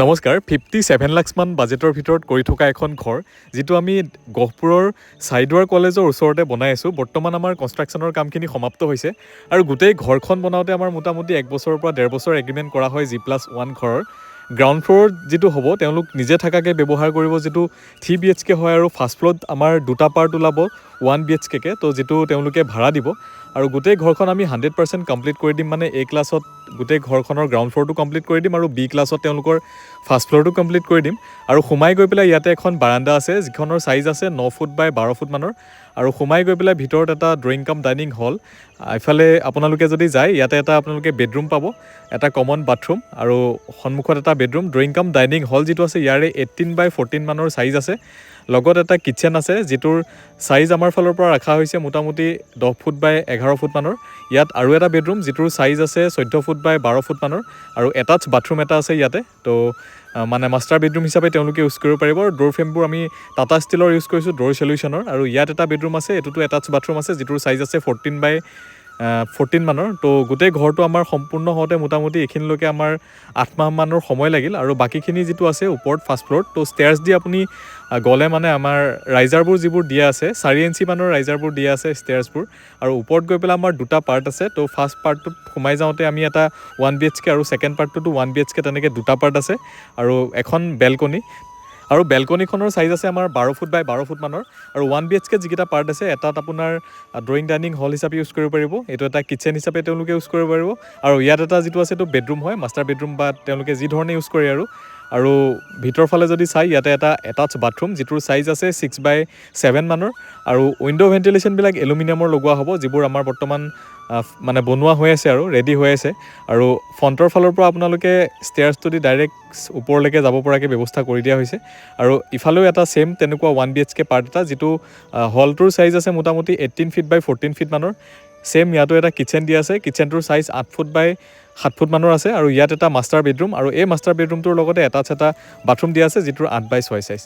নমস্কাৰ 57 লাখমান বাজেটৰ ভিতৰত কৰি থকা এখন ঘৰ যিটো আমি গহপুৰৰ চাইদুৱাৰ কলেজৰ ওচৰতে বনাই আছোঁ বৰ্তমান আমাৰ কনষ্ট্ৰাকশ্যনৰ কামখিনি সমাপ্ত হৈছে আৰু গোটেই ঘৰখন বনাওঁতে আমাৰ মোটামুটি 1 বছৰৰ পৰা 1.5 বছৰ এগ্ৰিমেণ্ট কৰা হয় G+1 ঘৰৰ গ্ৰাউণ্ড ফ্ল'ৰ যিটো হ'ব তেওঁলোক নিজে থাকাকৈ ব্যৱহাৰ কৰিব যিটো 3 BHK হয় আৰু ফাৰ্ষ্ট ফ্ল'ৰত আমাৰ দুটা পাৰ্ট ওলাব 1 BHK কে তো যিটো তেওঁলোকে ভাড়া দিব আৰু গোটেই ঘৰখন আমি 100% কমপ্লিট কৰি দিম মানে A ক্লাছত গোটেই ঘৰখনৰ গ্ৰাউণ্ড ফ্ল'ৰটো কমপ্লিট কৰি দিম আৰু B ক্লাছত তেওঁলোকৰ ফাৰ্ষ্ট ফ্ল'ৰটো কমপ্লিট কৰি দিম আৰু সোমাই গৈ পেলাই ইয়াতে এখন বাৰাণ্ডা আছে যিখনৰ চাইজ আছে 9 ফুট বাই 12 ফুট মানৰ আৰু সোমাই গৈ পেলাই ভিতৰত এটা ড্ৰয়িং কাম ডাইনিং হল ইফালে আপোনালোকে যদি যায় ইয়াতে এটা আপোনালোকে বেডৰুম পাব এটা কমন বাথৰুম আৰু সন্মুখত এটা bedroom drawing cum dining hall যিটো আছে ইয়াৰে 18 বাই 14 মানৰ চাইজ আছে লগত এটা কিচেন আছে যিটোৰ চাইজ আমাৰ ফালৰ পৰা ৰাখা হৈছে মোটামুটি 10 ফুট বাই 11 ফুট মানৰ ইয়াত আৰু এটা বেডৰুম যিটোৰ চাইজ আছে 14 ফুট বাই 12 ফুট মানৰ আৰু এটাচ বাথৰুম এটা আছে ইয়াতে তো মানে মাষ্টাৰ বেডৰুম হিচাপে তেওঁলোকে ইউজ কৰিব পাৰিব ডোৰ ফ্ৰেমবোৰ আমি টাটা ষ্টিলৰ ইউজ কৰিছোঁ ডোৰ সলিউশ্যনৰ আৰু ইয়াত এটা বেডৰুম আছে এইটোতো এটাচ বাথৰুম আছে যিটোৰ চাইজ আছে 14 বাই 14 মানৰ তো গোটেই ঘৰটো আমাৰ সম্পূৰ্ণ হওঁতে মোটামুটি এইখিনিলৈকে আমাৰ 8 মাহ মানৰ সময় লাগিল আৰু বাকীখিনি যিটো আছে ওপৰত ফাৰ্ষ্ট ফ্ল'ৰত তো ষ্টেয়াৰ্ছ দি আপুনি গ'লে মানে আমাৰ ৰাইজাৰবোৰ যিবোৰ দিয়া আছে 4 ইঞ্চি মানৰ ৰাইজাৰবোৰ দিয়া আছে ষ্টেয়াৰ্ছবোৰ আৰু ওপৰত গৈ পেলাই আমাৰ দুটা পাৰ্ট আছে তো ফাৰ্ষ্ট পাৰ্টটোত সোমাই যাওঁতে আমি এটা 1 BHK আৰু ছেকেণ্ড পাৰ্টটোতো 1 BHK তেনেকৈ দুটা পাৰ্ট আছে আৰু এখন বেলকনি আৰু বেলকনিখনৰ চাইজ আছে আমাৰ 12 ফুট বাই 12 ফুট মানৰ আৰু 1 BHK যিকেইটা পাৰ্ট আছে এটাত আপোনাৰ ড্ৰয়িং ডাইনিং হল হিচাপে ইউজ কৰিব পাৰিব এইটো এটা কিচেন হিচাপে তেওঁলোকে ইউজ কৰিব পাৰিব আৰু ইয়াত এটা যিটো আছে এইটো বেডৰুম হয় মাষ্টাৰ বেডৰুম বা তেওঁলোকে যি ধৰণে ইউজ কৰে আৰু ভিতৰ ফালে যদি চাই ইয়াতে এটা এটাচ বাথৰুম যিটোৰ চাইজ আছে 6 বাই 7 মানৰ আৰু উইণ্ডো ভেণ্টিলেশ্যনবিলাক এলুমিনিয়ামৰ লগোৱা হ'ব যিবোৰ আমাৰ বৰ্তমান মানে বনোৱা হৈ আছে আৰু ৰেডি হৈ আছে আৰু ফ্ৰণ্টৰ ফালৰ পৰা আপোনালোকে ষ্টেয়াৰ্ছটো দি ডাইৰেক্ট ওপৰলৈকে যাব পৰাকৈ ব্যৱস্থা কৰি দিয়া হৈছে আৰু ইফালেও এটা ছেম তেনেকুৱা 1 BHK পাৰ্ট এটা যিটো হলটোৰ চাইজ আছে মোটামুটি 18 ফিট বাই 14 ফিট মানৰ ছেম ইয়াতো এটা কিচেন দিয়া আছে কিচেনটোৰ চাইজ 8 ফুট বাই 7 ফুট মানৰ আছে আৰু ইয়াত এটা মাষ্টাৰ বেডৰুম আৰু এই মাষ্টাৰ বেডৰুমটোৰ লগতে এটা বাথৰুম দিয়া আছে যিটোৰ 8 বাই 6 চাইজ